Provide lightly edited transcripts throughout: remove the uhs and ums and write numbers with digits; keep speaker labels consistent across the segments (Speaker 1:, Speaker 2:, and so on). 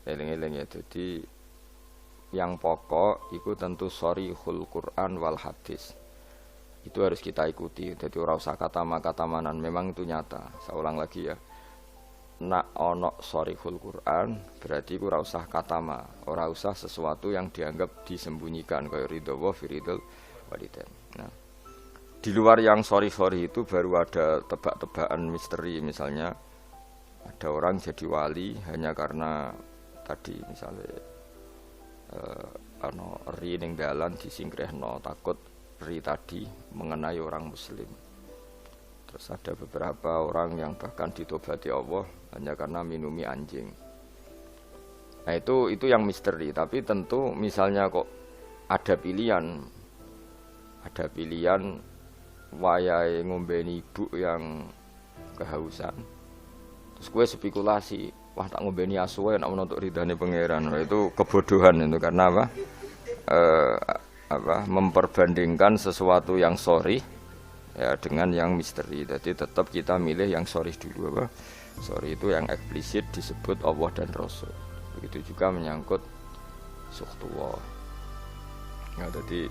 Speaker 1: Eling-eling ya. Jadi yang pokok itu tentu sharihul Quran wal hadis. Itu harus kita ikuti. Jadi ora usah kata-katamanan, memang itu nyata. Saya ulang lagi ya. Nak ono sharihul Quran berarti ora usah katama, ora usah sesuatu yang dianggap disembunyikan kayak ridho wa firidul walidain. Nah, di luar yang sorry itu baru ada tebak-tebakan misteri, misalnya ada orang jadi wali hanya karena tadi misalnya ri ning dalan disingkrehno takut ri tadi mengenai orang muslim. Terus ada beberapa orang yang bahkan ditobati Allah hanya karena minumi anjing. Nah itu yang misteri. Tapi tentu misalnya kok ada pilihan wayahe ngombeni ibu yang kehausan. Terus gue spekulasi, wah tak ngombeni asu nak menuntut ridhane pangeran. Nah, itu kebodohan itu karena memperbandingkan sesuatu yang sorry ya dengan yang misteri. Jadi tetap kita milih yang sorry dulu Sorry itu yang eksplisit disebut Allah dan Rasul. Begitu juga menyangkut suhtullah. Nah, jadi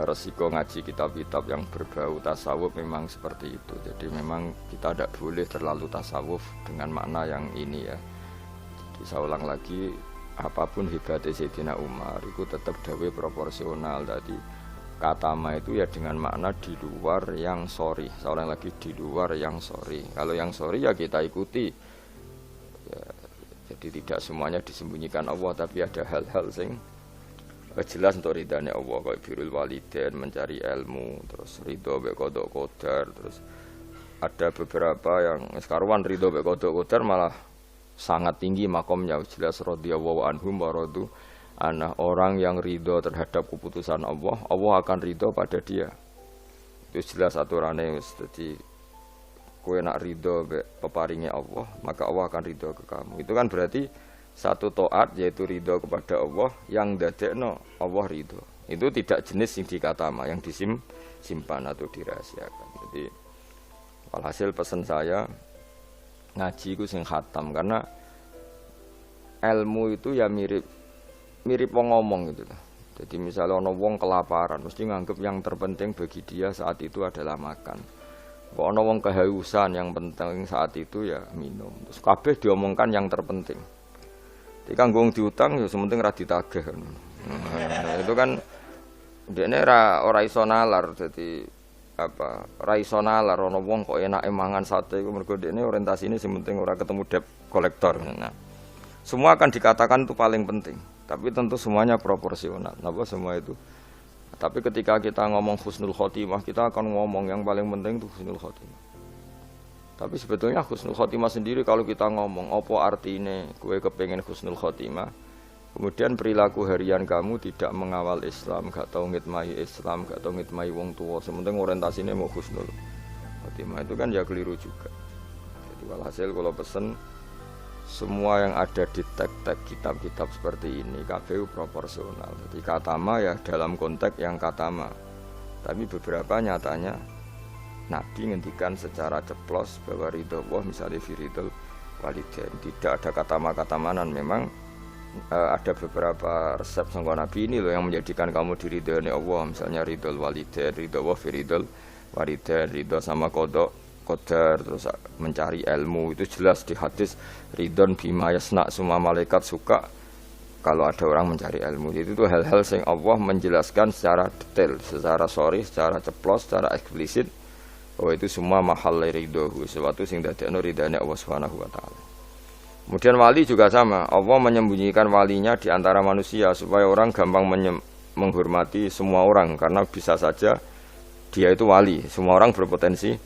Speaker 1: resiko ngaji kitab-kitab yang berbau tasawuf memang seperti itu. Jadi memang kita tidak boleh terlalu tasawuf dengan makna yang ini ya. Jadi saya ulang lagi, apapun hebatnya Sayyidina Umar itu tetap dawe proporsional. Tadi kata ma itu ya dengan makna di luar yang sorry. Saya ulang lagi, di luar yang sorry. Kalau yang sorry ya kita ikuti ya, jadi tidak semuanya disembunyikan Allah, tapi ada hal-hal sing jelas untuk ridhanya Allah, kayak birrul walidain, mencari ilmu, terus ridho mek qada qadar, terus ada beberapa yang sekarang ridho mek qada qadar malah sangat tinggi makomnya, jelas radhiyallahu anhum wa radu anah, orang yang ridho terhadap keputusan Allah, Allah akan ridho pada dia. Itu jelas aturannya. Jadi kowe nak ridho mek peparinge Allah, maka Allah akan ridho ke kamu. Itu kan berarti satu taat yaitu ridho kepada Allah yang dadekno Allah ridho. Itu tidak jenis yang dikatama, yang disimpan atau dirahasiakan. Jadi walhasil pesan saya ngaji itu sing khatam, karena ilmu itu ya mirip wong ngomong gitu. Jadi misalnya ono wong kelaparan, mesti nganggep yang terpenting bagi dia saat itu adalah makan. Kok ono wong kehausan, yang penting saat itu ya minum. Terus kabeh diomongkan yang terpenting. Jika nggung diutang ya sementing ra ditagih. Nah, itu kan dekne ora iso nalar, dadi ra iso nalar ana wong kok enake mangan sate iku mergo dekne orientasine sementing ora ketemu debt kolektor. Nah, semua akan dikatakan itu paling penting, tapi tentu semuanya proporsional. Napa semua itu? Tapi ketika kita ngomong husnul khotimah, kita akan ngomong yang paling penting itu husnul khotimah. Tapi sebetulnya husnul khotimah sendiri kalau kita ngomong apa artinya gue kepengen husnul khotimah, kemudian perilaku harian kamu tidak mengawal Islam, gak tau ngitmai Islam, gak tau ngitmai wong tua, sementing orientasinya mau husnul khotimah, itu kan ya keliru juga. Jadi walhasil kalau pesen semua yang ada di teks-teks kitab-kitab seperti ini KPU proporsional. Jadi katama ya dalam konteks yang katama, tapi beberapa nyatanya Nabi ngendikan secara ceplos bahwa ridho Allah misalnya firidul walidain, tidak ada kata manan. Memang ada beberapa resep sangka Nabi ini loh yang menjadikan kamu diridhoi Allah, misalnya ridho walidain, ridho Allah firidul walidain, ridho sama qada qadar, terus mencari ilmu itu jelas di hadis ridhon bima yasna, semua malaikat suka kalau ada orang mencari ilmu. Itu tuh hal-hal yang Allah menjelaskan secara detail, secara sorry, secara ceplos, secara eksplisit. Oh itu semua mahal ridho, sesuatu sing dadekno ridhane Allah Subhanahu wa taala. Kemudian wali juga sama, Allah menyembunyikan walinya di antara manusia supaya orang gampang menghormati semua orang, karena bisa saja dia itu wali, semua orang berpotensi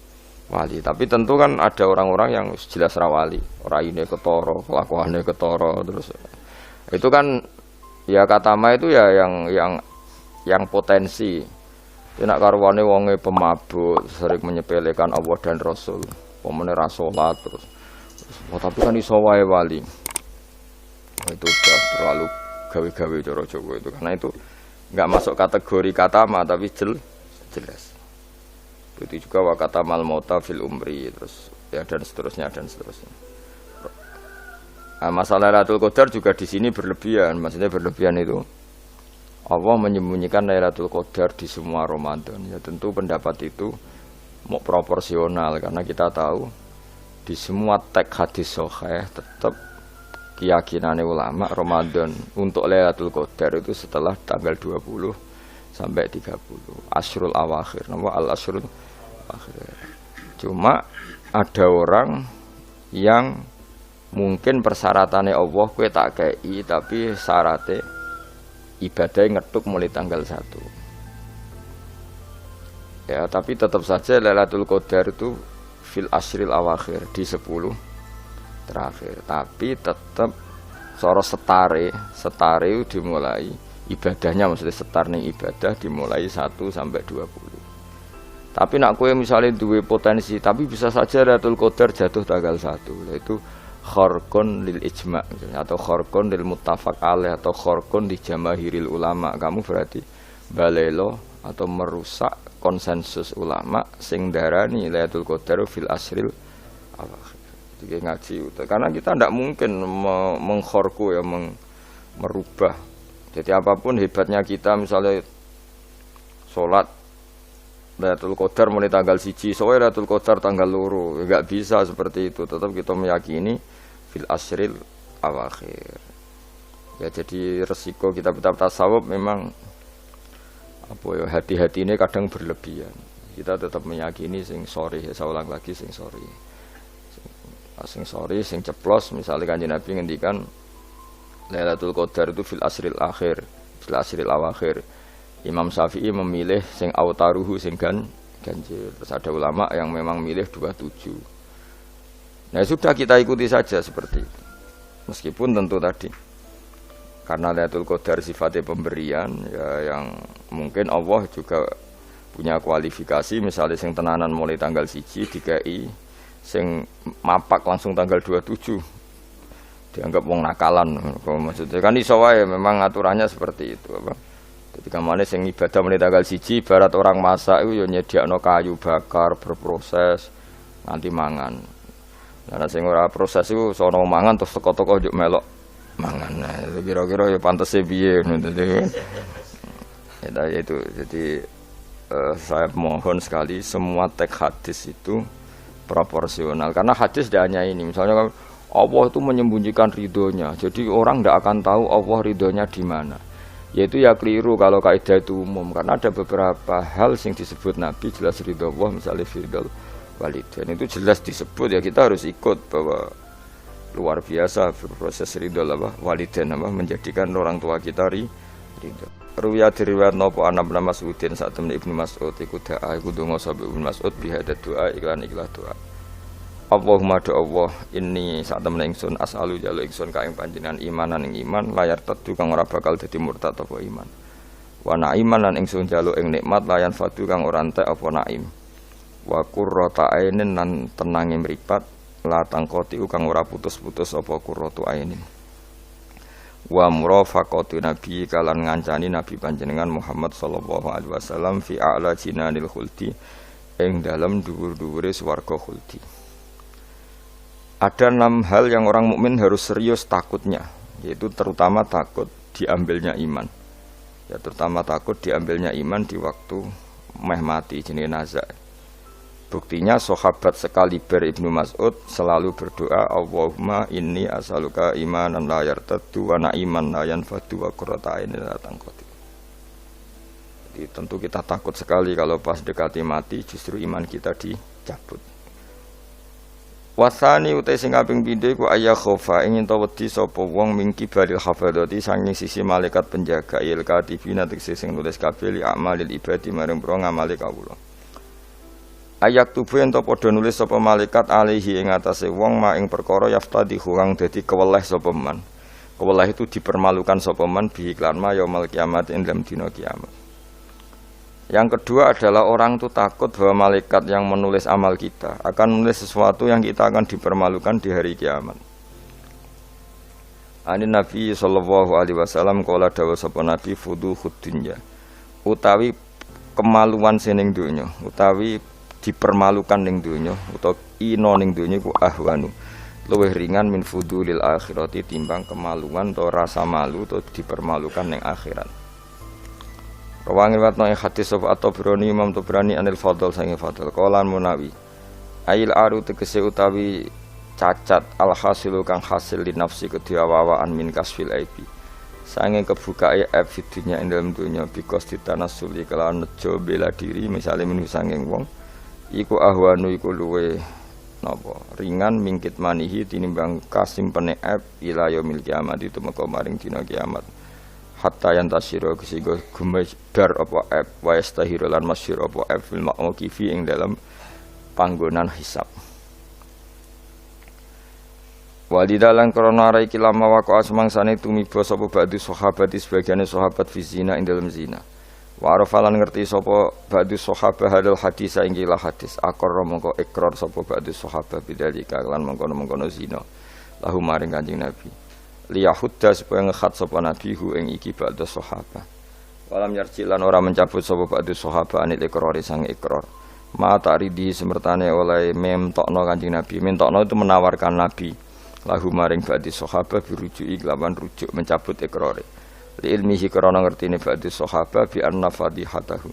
Speaker 1: wali. Tapi tentu kan ada orang-orang yang jelas ra wali, raine ketara, kelakuane ketara, terus itu kan ya katama itu ya yang potensi. Nak karwane wonge pemabuk, sering menyepelekan Allah dan Rasul, pemene ra salat terus. Tapi kan iso wae wali. Itu sudah terlalu gawe-gawe cara Jawa itu, karena itu enggak masuk kategori katama tapi jelas. Itu juga wa katamal mauta fil umri, terus ya dan seterusnya. Nah, masalah Lailatul Qadar juga di sini berlebihan. Maksudnya berlebihan itu Allah menyembunyikan Lailatul Qadar di semua Ramadan. Ya tentu pendapat itu mau proporsional karena kita tahu di semua teks hadis sahih tetap keyakinan ulama Ramadan untuk Lailatul Qadar itu setelah tanggal 20 sampai 30 Asyrul Awakhir. Nama al-Asyrul Awakhir. Cuma ada orang yang mungkin persyaratannya Allah kowe tak kei tapi syaratnya ibadah ngetuk mulai tanggal 1. Ya, tapi tetap saja Lailatul Qadar itu fil asyril awakhir di 10 terakhir. Tapi tetap soro setare itu dimulai ibadahnya, maksudnya setar ning ibadah dimulai 1 sampai 20. Tapi nak kowe misalnya duwe potensi, tapi bisa saja Lailatul Qadar jatuh tanggal 1, yaitu kharqun lil ijma' atau kharqun lil muttafaq alaih atau kharqun di jamaahiril ulama. Kamu berarti balelo atau merusak konsensus ulama sing darani Lailatul Qadar fil asril awakhir. Jadi ngaji karena kita tidak mungkin mengkhorku ya merubah. Jadi apapun hebatnya kita misalnya sholat Lailatul Qadar mulai tanggal 1, soalnya Lailatul Qadar tanggal 2, enggak bisa seperti itu. Tetap kita meyakini fil asril awakhir. Ya jadi resiko kitab-kitab tasawuf memang apa ya hati-hati ini kadang berlebihan. Kita tetap meyakini sing sori, ya saya ulang lagi sing sori. Sing sori, sing ceplos misalnya Kanjeng Nabi ngendikan Lailatul Qadar itu fil asril akhir, fil asril awakhir. Imam Syafi'i memilih sing autaruhu sing ganjil. Terus ada ulama yang memang milih 27. Nah sudah kita ikuti saja seperti itu. Meskipun tentu tadi karena Lailatul Qadar sifatnya pemberian ya yang mungkin Allah juga punya kualifikasi misalnya sing tenanan mulai tanggal 1 dikai sing mapak langsung tanggal 27 dianggap wong nakalan. Maksudnya kan iso wae memang aturannya seperti itu apa. Jadi kamane sing ibadah mulai tanggal 1 barat orang masak itu ya nyediakno kayu bakar berproses nanti mangan. Nah sing ora proses iku sono mangan terus teko-teko njuk melok mangan. Nah, kira-kira ya pantese piye ngono ya itu. Jadi saya mohon sekali semua teks hadis itu proporsional karena hadis tidak hanya ini. Misalnya Allah itu menyembunyikan ridhonya. Jadi orang tidak akan tahu Allah ridhonya di mana. Yaitu ya keliru kalau kaidah itu umum karena ada beberapa hal yang disebut Nabi jelas ridho Allah misalnya firdal walidain itu jelas disebut ya kita harus ikut bahwa luar biasa proses ridho apa walidain apa menjadikan orang tua kita ridho. Ruya diriwayat nopo anak nama Mas'udin saat temen Ibnu Mas'ud iku doa iku donga sahabat Ibnu Mas'ud bihadat doa iklan doa. Allahumma do Allah ini saat temen ingsun as'alu jalu ingsun ka ing panjenengan imanan ing iman layar tetu kang ora bakal dadi murtad apa iman. Wa na'iman lan ingsun jalu ing nikmat layan fadu kang ora entek apa naim. Wa qurrata ainin lan tenange mripat la tangkoti kang ora putus-putus apa qurratu ainin. Wa murafaqatu nabi kalan ngancani nabi panjenengan Muhammad sallallahu alaihi wasallam fi a'la jinanil khuldi ing dalam dhuwur-dhuwure swarga khuldi. Ada 6 hal yang orang mukmin harus serius takutnya, yaitu terutama takut diambilnya iman. Ya terutama takut diambilnya iman di waktu meh mati jenenge nazak. Buktinya sahabat sekaliber Ibnu Mas'ud selalu berdoa Allahumma inni as'aluka imanan la yartaddu wa na'iman la yanfadu wa qurrata a'yunin la tanqati. Jadi tentu kita takut sekali kalau pas dekati mati justru iman kita dicabut. Wasani utai sing kaping pindho iku ayya khofa ingin ta wedi sapa wong mingki balil hafadzati sanging sisi malaikat penjaga il katibina tegese sing nulis kabeh li amalil ibadi marang pro ngamale kawula. Ayak tubuh ento padha nulis sapa malaikat alaihi ing atase wong ma ing perkara yaftadi kang dadi keweleh sapa man. Keweleh itu dipermalukan sapa man bi iklan ma yaumil kiamat ing dalam dina kiamat. Yang kedua adalah orang itu takut bahwa malaikat yang menulis amal kita akan menulis sesuatu yang kita akan dipermalukan di hari kiamat. Ani Nabi sallallahu alaihi wasallam kala dawuh sapa Nabi fuduhud dunya utawi kemaluan sining donya utawi dipermalukan ning donya utawa ino ning donya iku ahwanu luwih ringan min fudulil akhirati timbang kemaluan atau rasa malu atau dipermalukan ning akhirat. Rawangi watno ing hadis sapa At-Tabrani Imam Tabrani anil Fadl sange Fadl qalan Munawi ail aru tegese utawi cacat al hasilu kang hasil li nafsi kediawawaan min kasfil aibi sange kebukae aib fidunya ing dalem dunya bikos ditanasuli kelawan nejo bela diri misale minu sanging wong iku ahwanu iku luwe napa ringan mingkit manihi tinimbang kasimpene aib ila yaumil kiamat itu meka maring dina kiamat hatta yantasira kesigo gumebar apa aib wa yastahiru lan masyhur apa aib fil mauqifi ing dalam panggonan hisab. Walidalan krana arai kilama waqa semangsane tumiba sapa ba'du sahabat sebagiane sahabat fi zina ing dalam zina. Wa arafalan ngerti sapa ba'du sahabat hadal hadis ing gila hadis akor mongko ikrar sapa ba'du sahabat bidzalika lan mongkono-mongkono zina lahu maring Kanjeng Nabi liyahudda supaya ngekhat sapa Nabi hu ing iki ba'du sahabat walam yarji lan ora mencabut sapa ba'du sahabat anil ikrar sang ikrar ma ta'ridi semertane oleh memtokno Kanjeng Nabi mentokno itu menawarkan Nabi lahu maring ba'du sahabat birujuki lawan rujuk mencabut ikrare li ilmihi krana ngertine ba'du sahabat bi anna fadihatahu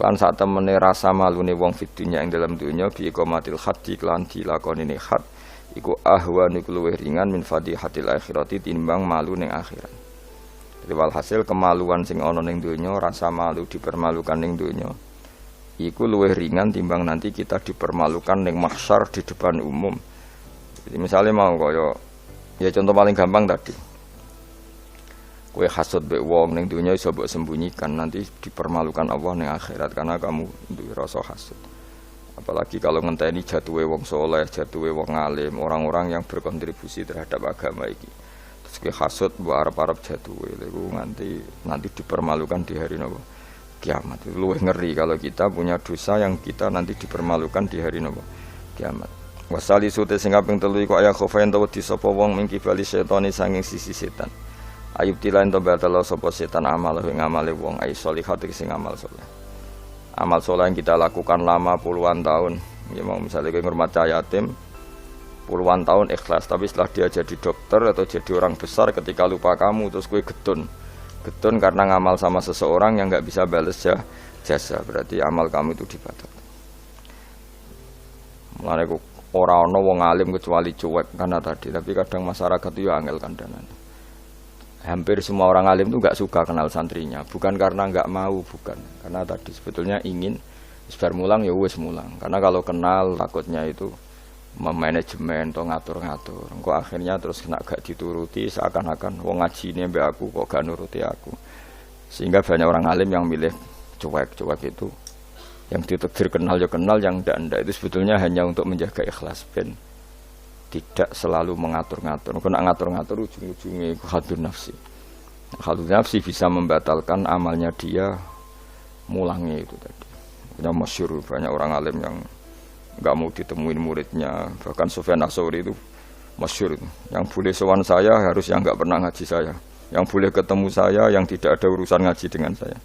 Speaker 1: lan sak temene rasa malune wong fid dunya ing dalam dunya bi iqamatil haddi lan dilakonine had iku ahwan iku luwih ringan min fadihatil akhirati timbang malu ning akhirat. Jadi walhasil kemaluan sing ana ning dunya rasa malu dipermalukan ning dunya iku luwih ringan timbang nanti kita dipermalukan ning mahsyar di depan umum. Jadi misalnya mau kaya ya contoh paling gampang tadi kowe hasud mbek wong ning dunya iso mbok sembunyikan nanti dipermalukan Allah ning akhirat karena kamu duwe rasa hasud. Apalagi kalau ngenteni jatuhe wong soleh, jatuhe wong alim, orang-orang yang berkontribusi terhadap agama iki. Terus kowe hasud mbok arep-arep jatuhe lho nanti dipermalukan di hari napa? Kiamat. Itu luwih ngeri kalau kita punya dosa yang kita nanti dipermalukan di hari napa? Kiamat. Wasali sute sing kaping 3 iku aya khofain tawa disapa wong mingki bali setane sanging sisi setan. Ayub tilain to batalo sapa setan amal ing amale wong ai sholihat sing amal saleh. Amal saleh yang kita lakukan lama puluhan tahun. Ya mau misalnya kowe ngurmat yatim puluhan tahun ikhlas tapi setelah dia jadi dokter atau jadi orang besar ketika lupa kamu terus kowe getun karena ngamal sama seseorang yang enggak bisa balas jasa berarti amal kamu itu dibatalkan. Mulane ora ana wong alim kecuali cuek karena tadi tapi kadang masyarakat itu ya angel kandhanan. Hampir semua orang alim itu nggak suka kenal santrinya, bukan karena nggak mau, bukan karena tadi sebetulnya ingin sebar mulang ya wes mulang. Karena kalau kenal takutnya itu memanajemen atau ngatur-ngatur. Engko akhirnya terus kena gak dituruti seakan-akan wong ngaji ini mbak aku kok gak nuruti aku. Sehingga banyak orang alim yang milih cuek itu. Yang ditakdir kenal ya kenal, yang ndak itu sebetulnya hanya untuk menjaga ikhlas ben tidak selalu mengatur-ngatur. Kena ngatur-ngatur ujung-ujungnya khadun nafsi. Khadun nafsi bisa membatalkan amalnya dia mulangnya itu tadi. Yang masyhur banyak orang alim yang enggak mau ditemuin muridnya. Bahkan Sufyan Ats-Tsauri itu masyhur. Yang boleh sowan saya harus yang enggak pernah ngaji saya. Yang boleh ketemu saya yang tidak ada urusan ngaji dengan saya.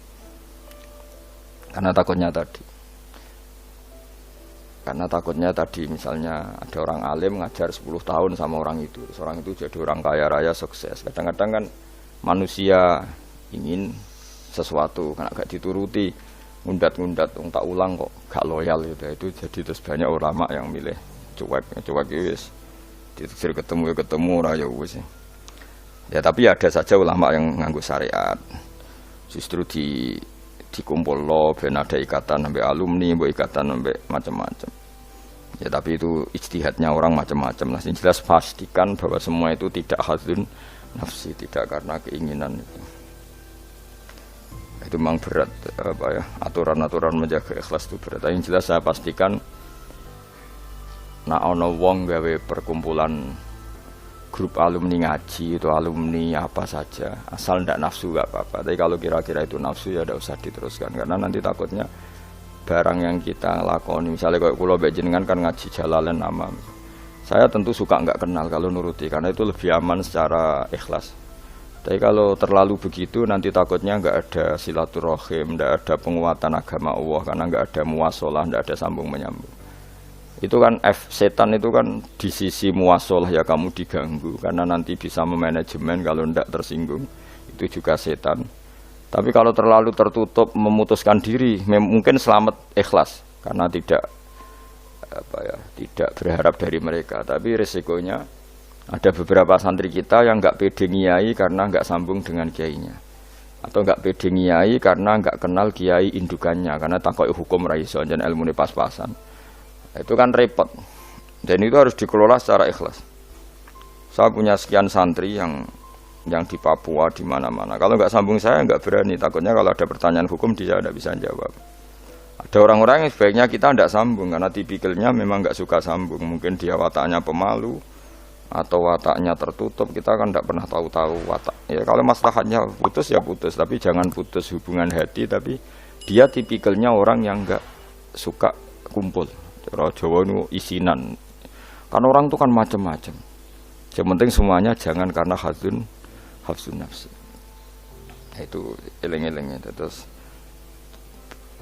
Speaker 1: Karena takutnya tadi misalnya ada orang alim ngajar 10 tahun sama orang itu. Orang itu jadi orang kaya raya sukses. Kadang-kadang kan manusia ingin sesuatu karena gak dituruti, ngundat-ngundat, tak ulang kok gak loyal gitu. Itu jadi terus banyak ulama yang milih cuek wis. Diteksir ketemu ora ya wis. Ya tapi ada saja ulama yang nganggo syariat. Justru dikumpul lo, ben ada ikatan sampai alumni, mbok ikatan sampai macam-macam. Ya tapi itu ijtihadnya orang macam-macam lah. Yang jelas pastikan bahwa semua itu tidak hadzun nafsi, tidak karena keinginan itu. Itu memang berat aturan-aturan menjaga ikhlas itu berat. Yang jelas saya pastikan ana wong gawe perkumpulan grup alumni ngaji itu alumni apa saja asal ndak nafsu gak apa-apa. Tapi kalau kira-kira itu nafsu ya tidak usah diteruskan karena nanti takutnya barang yang kita lakoni misalnya kalau kula mbek jenengan kan ngaji Jalalain Amam. Saya tentu suka nggak kenal kalau nuruti karena itu lebih aman secara ikhlas. Tapi kalau terlalu begitu nanti takutnya nggak ada silaturahim, nggak ada penguatan agama Allah karena nggak ada muwasalah, nggak ada sambung menyambung. Itu kan setan itu kan di sisi muasalah ya kamu diganggu karena nanti bisa memanajemen kalau tidak tersinggung. Itu juga setan. Tapi kalau terlalu tertutup memutuskan diri, mungkin selamat ikhlas karena tidak tidak berharap dari mereka. Tapi resikonya ada beberapa santri kita yang nggak pede ngiyai karena nggak sambung dengan kiainya, atau nggak pede ngiyai karena nggak kenal kiai indukannya karena takut hukum raiso dan ilmu pas-pasan. Itu kan repot. Dan itu harus dikelola secara ikhlas. Saya punya sekian santri yang di Papua, di mana-mana. Kalau nggak sambung saya nggak berani. Takutnya kalau ada pertanyaan hukum dia tidak bisa jawab. Ada orang-orang yang sebaiknya kita tidak sambung karena tipikalnya memang nggak suka sambung. Mungkin dia wataknya pemalu atau wataknya tertutup. Kita kan tidak pernah tahu-tahu watak. Ya kalau maslahatnya putus ya putus, tapi jangan putus hubungan hati. Tapi dia tipikalnya orang yang nggak suka kumpul. Orang Jawa itu isinan. Karena orang itu kan macam-macam. Yang penting semuanya jangan karena hafsun nafsi. Itu eling-eling itu. Terus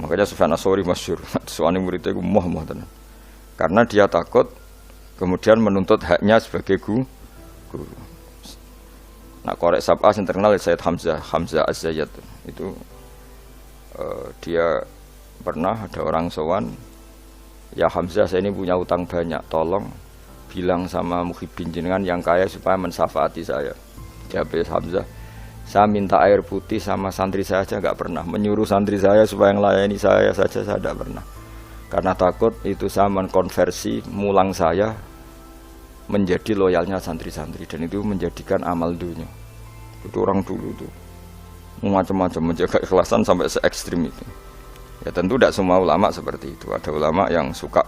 Speaker 1: makanya Sufyan Ats-Tsauri masyhur. Soalnya muridnya itu moh tenan. Karena dia takut kemudian menuntut haknya sebagai guru. Nah, korek sab'ah yang terkenal Sayyid Hamzah Az-Zayyad itu dia pernah ada orang sowan, ya Hamzah saya ini punya utang banyak, tolong bilang sama muhibbin jenengan yang kaya supaya mensafaati saya. Jawab Hamzah, saya minta air putih sama santri saya aja nggak pernah, menyuruh santri saya supaya melayani saya saja saya tidak pernah, karena takut itu saya mengkonversi mulang saya menjadi loyalnya santri-santri dan itu menjadikan amal dunia. Itu orang dulu itu macam-macam menjaga ikhlasan sampai se ekstrim itu. Ya tentu tidak semua ulama seperti itu. Ada ulama yang suka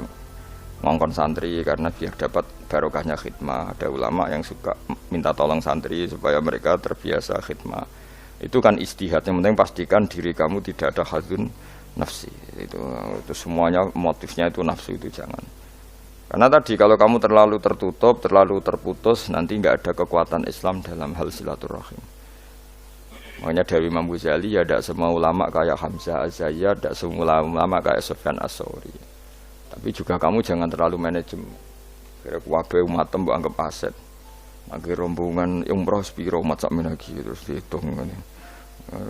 Speaker 1: ngongkon santri karena biar dapat barokahnya khidmah. Ada ulama yang suka minta tolong santri supaya mereka terbiasa khidmah. Itu kan ijtihad. Yang penting pastikan diri kamu tidak ada hadzun nafsi. Itu semuanya motifnya itu nafsu, itu jangan. Karena tadi kalau kamu terlalu tertutup, terlalu terputus, nanti nggak ada kekuatan Islam dalam hal silaturahim. Makanya dari Imam Ghazali ya tidak semua ulama kayak Hamzah Az-Zayyad, tidak semua ulama kayak Sufyan Ats-Tsauri. Tapi juga kamu jangan terlalu manajemen. Kira kuwabe umat mbok anggap aset. Akhir rombongan umroh sepiro umat sak menagi terus dihitung ngene.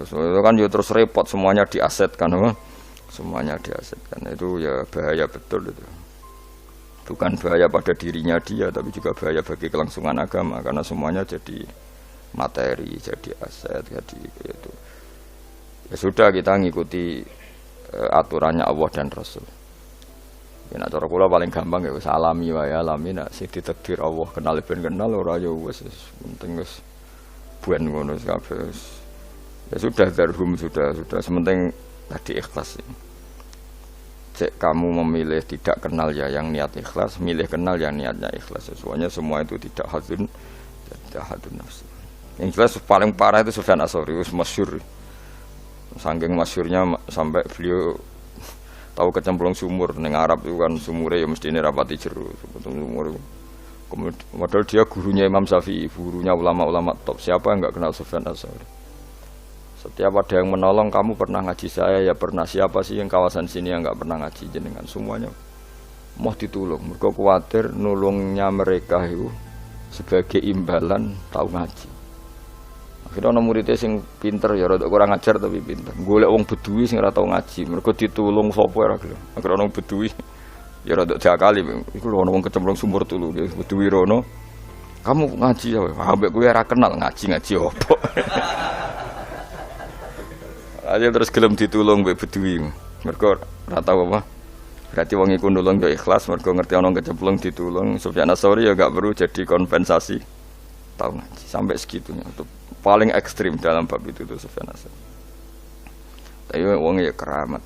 Speaker 1: Itu kan ya terus repot, semuanya diasetkan apa? Semuanya diasetkan. Itu ya bahaya betul itu. Bukan bahaya pada dirinya dia, tapi juga bahaya bagi kelangsungan agama karena semuanya jadi materi, jadi aset, jadi itu. Ya sudah, kita ngikuti aturannya Allah dan Rasul. Ya nak cara kula paling gampang ya wis alami wae, alami nak sing ditakdir Allah kenal ben kenal ora ya wis penting wis buen ngono kabeh. Ya sudah darhum sudah sementing tadi ikhlas. Cek kamu memilih tidak kenal ya yang niat ikhlas, milih kenal yang niatnya ikhlas. Semuanya semua itu tidak hadun nafsi. Yang jelas paling parah itu Sufyan Ats-Tsauri, masyhur. Saking masyhurnya sampai beliau tahu kecemplung sumur ning Arab itu kan sumure ya mesti rapati jero sumur. Kemudian dia gurunya Imam Syafi'i, gurunya ulama-ulama top. Siapa yang enggak kenal Sufyan Ats-Tsauri? Setiap ada yang menolong, kamu pernah ngaji saya ya pernah. Siapa sih yang kawasan sini yang enggak pernah ngaji jenengan? Semuanya mau ditulung. Mereka khawatir nulungnya mereka itu sebagai imbalan tahu ngaji. Akhirnya ana muridé sing pinter ya rada kurang ajar tapi pinter. Golek wong Beduwi sing ora tau ngaji, mergo ditulung sapa ora gelem. Akhirnya ana Beduwi ya rada diakali, iku lho ana wong kecemplung sumur tulu, Beduwi rono. Kamu ngaji ya, ambek kowe ora kenal ngaji opo. Aja terus gelem ditulung mbek Beduwi. Mergo ora tau apa. Berarti wong iku nulung yo ikhlas, mergo ngerti ana kecemplung ditulung. Sufyan Ats-Tsauri ya gak perlu jadi kompensasi. Tahu ngaji sampai segitunya. Itu paling ekstrim dalam bab itu tuh Sufyan Ats-Tsauri. Tapi wong ya keramat.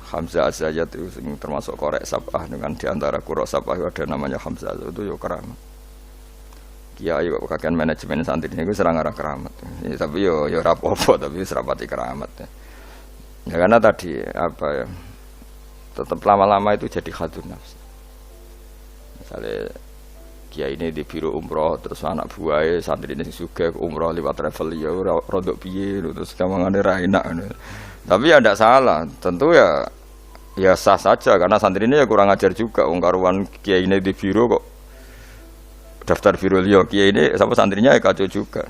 Speaker 1: Hamzah Az-Zayyad itu termasuk korek sab'ah dengan diantara qura sab'ah ada namanya Hamzah itu ya keramat. Kiai kok kakean manajemen santri niku serang arah keramat. Ya, tapi yo ora apa-apa tapi serapati keramat. Ya karena tadi apa ya? Tetap lama-lama itu jadi hadun nafsi. Misalnya kiai ini di biro umroh terus anak buahnya santri ini sugih umroh lewat travel ya rodok piye terus kamangane ra enak. Tapi ya ndak salah, tentu ya ya sah saja karena santri ini ya kurang ajar juga. Wong karuan kiai ini di biro kok daftar biro liya, kiai ini sama santrinya ya kacau juga.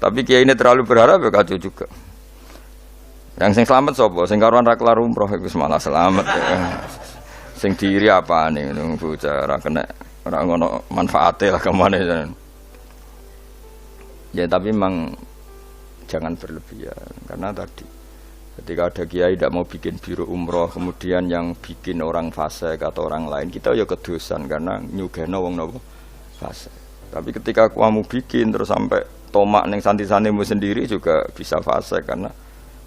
Speaker 1: Tapi kiai ini terlalu berharap ya kacau juga. Yang sing selamat sapa? Sing karuan ra kelar umroh iku malah selamat. Sing diri apane ngono bocah ora kena ora ngono manfaate lah kemana. Ya tapi memang jangan berlebihan karena tadi ketika ada kiai tidak mau bikin biro umroh kemudian yang bikin orang fasik atau orang lain kita ya kedosan karena nyugeno wong nopo fasik. Tapi ketika kamu bikin terus sampai tomak neng santri-santrimu sendiri juga bisa fasik karena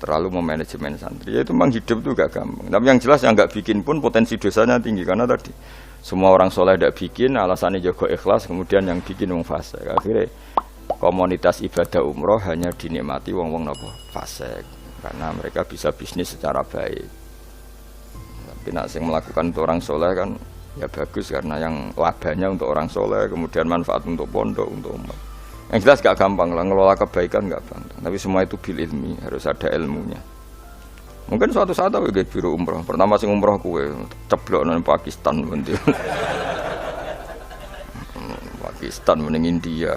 Speaker 1: terlalu memanajemen santri. Ya itu memang hidup itu gak gampang. Tapi yang jelas yang gak bikin pun potensi dosanya tinggi karena tadi semua orang soleh tidak bikin alasannya jago ikhlas kemudian yang bikin wong fasik. Akhirnya komunitas ibadah umroh hanya dinikmati wong-wong nopo fasik karena mereka bisa bisnis secara baik. Tapi nak sing melakukan untuk orang soleh kan ya bagus karena yang labanya untuk orang soleh kemudian manfaat untuk pondok untuk umat. Yang jelas gak gampang lah ngelola kebaikan gak gampang. Tapi semua itu bil ilmi harus ada ilmunya. Mungkin suatu saat aku ke biro umroh. Pertama sing umroh kue ceblok nang Pakistan bentuk. Pakistan mending India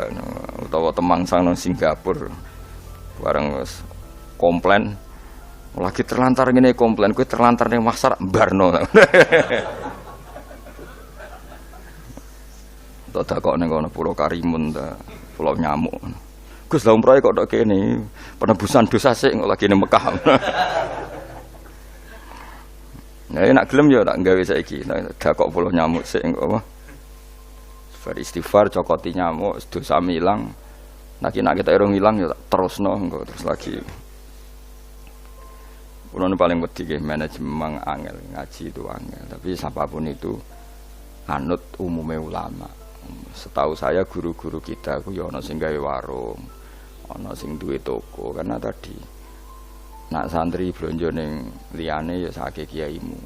Speaker 1: utawa Temangsang nang Singapura. Bareng komplain lagi terlantar ngene komplain kowe terlantar ning Maksar barno. Tak kok ning kono Pulau Karimun ta, Pulau Nyamuk. Gus lha umrohe kok tok kene penebusan dosa sik kok lagi ning Mekah. Nah, nek gelem ya tak gawe saiki. Tak kok Pulau Nyamuk sik kok apa? Beristighfar cokoti nyamuk dosa milang. Nek kita irung ilang ya terusno engko terus lagi. Kulo paling wedi nggih manajemen angel, ngaji itu angel. Tapi siapapun itu anut umume ulama. Setahu saya guru-guru kita ku ya ana sing gawe warung, ana sing duwe toko karena tadi nak santri blonjo ning liyane ya sakake kiaimu.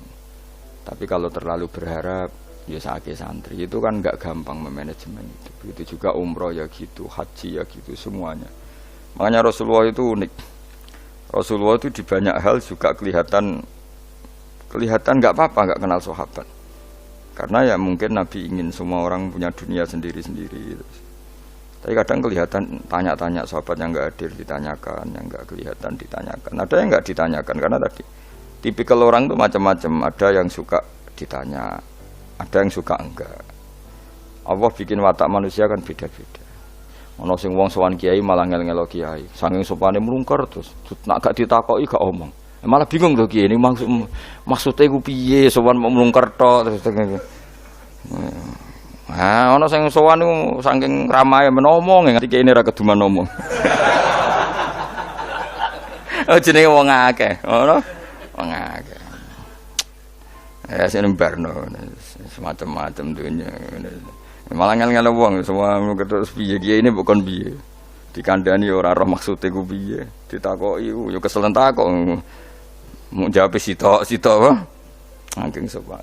Speaker 1: Tapi kalau terlalu berharap ya sakake santri itu kan enggak gampang memanajemen itu. Begitu juga umroh ya gitu, haji ya gitu semuanya. Makanya Rasulullah itu unik. Rasulullah itu di banyak hal juga kelihatan enggak apa-apa, enggak kenal sahabat. Karena ya mungkin Nabi ingin semua orang punya dunia sendiri-sendiri. Tapi kadang kelihatan tanya-tanya sahabat yang enggak hadir ditanyakan, yang enggak kelihatan ditanyakan. Ada yang enggak ditanyakan karena tadi tipikal orang itu macam-macam. Ada yang suka ditanya, ada yang suka enggak. Allah bikin watak manusia kan beda-beda. Ono sing wong sowan kiai malah ngel-ngelo kiai. Saking sopane mlungker terus nak gak ditakoki gak omong. Malah bingung to kiai ini maksudnya ku piye sowan mlungker tok terus. Nah, ono sing sowan niku saking ramahe menomong ngerti kiai ini ra keduman ngomong. Oh jenenge wong akeh, ngono. Wong akeh. Ya sing barno semacam-macam dunya. Malah ngel-ngel wong semua terus piye kiai ini bukan piye. Dikandani ora roh maksude ku piye. Ditakoki yo keselen takok. Mau jawab sitok apa? Angking sopan.